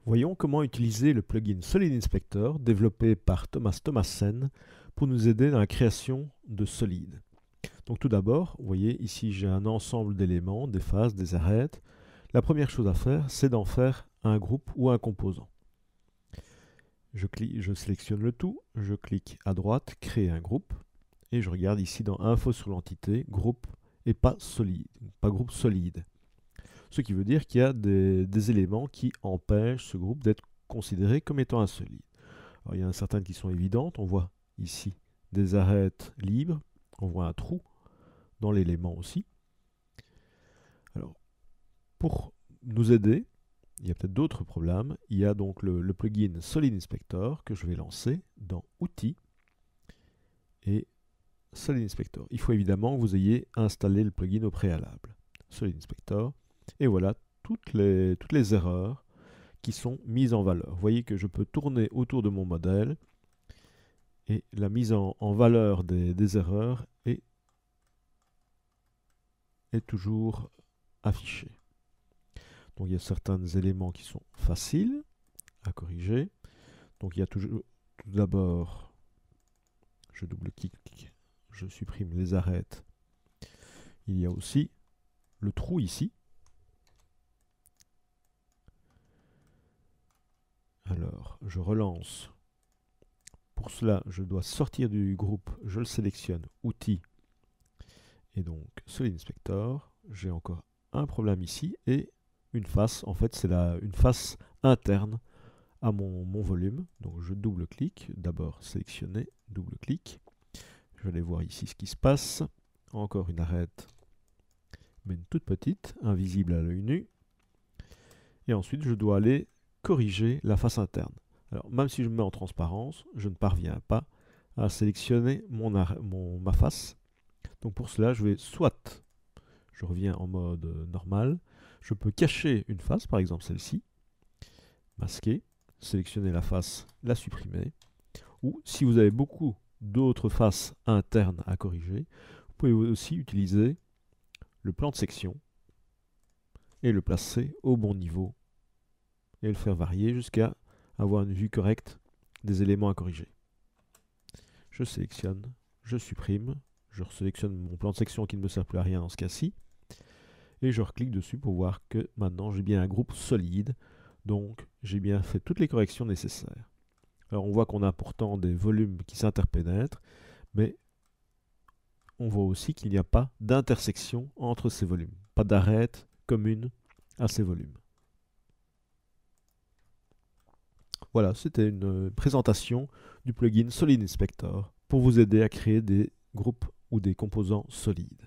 Voyons comment utiliser le plugin Solid Inspector développé par Thomas Thomassen pour nous aider dans la création de Solid. Donc tout d'abord, vous voyez ici j'ai un ensemble d'éléments, des phases, des arêtes. La première chose à faire, c'est d'en faire un groupe ou un composant. Je sélectionne le tout, je clique à droite, créer un groupe, et je regarde ici dans Info sur l'entité, groupe et pas solide, pas groupe solide. Ce qui veut dire qu'il y a des éléments qui empêchent ce groupe d'être considéré comme étant un solide. Alors, il y en a certaines qui sont évidentes, on voit ici des arêtes libres, on voit un trou dans l'élément aussi. Alors, pour nous aider, il y a peut-être d'autres problèmes. Il y a donc le plugin Solid Inspector que je vais lancer dans Outils et Solid Inspector. Il faut évidemment que vous ayez installé le plugin au préalable. Solid Inspector. Et voilà toutes les erreurs qui sont mises en valeur. Vous voyez que je peux tourner autour de mon modèle et la mise en valeur des erreurs est toujours affichée. Donc il y a certains éléments qui sont faciles à corriger. Donc il y a toujours, tout d'abord, je double-clique, je supprime les arêtes. Il y a aussi le trou ici. Alors, je relance. Pour cela, je dois sortir du groupe, je le sélectionne, Outils, et donc Solid Inspector. J'ai encore un problème ici, et une face, en fait c'est une face interne à mon volume. Donc je double-clique, d'abord sélectionner, double-clic. Je vais aller voir ici ce qui se passe. Encore une arête, mais une toute petite, invisible à l'œil nu. Et ensuite, je dois aller corriger la face interne. Alors, même si je me mets en transparence, je ne parviens pas à sélectionner ma face. Donc pour cela, je vais soit, je reviens en mode normal, je peux cacher une face, par exemple celle-ci, masquer, sélectionner la face, la supprimer. Ou si vous avez beaucoup d'autres faces internes à corriger, vous pouvez aussi utiliser le plan de section et le placer au bon niveau et le faire varier jusqu'à avoir une vue correcte des éléments à corriger. Je sélectionne, je supprime, je resélectionne mon plan de section qui ne me sert plus à rien dans ce cas-ci, et je reclique dessus pour voir que maintenant j'ai bien un groupe solide, donc j'ai bien fait toutes les corrections nécessaires. Alors on voit qu'on a pourtant des volumes qui s'interpénètrent, mais on voit aussi qu'il n'y a pas d'intersection entre ces volumes, pas d'arête commune à ces volumes. Voilà, c'était une présentation du plugin Solid Inspector pour vous aider à créer des groupes ou des composants solides.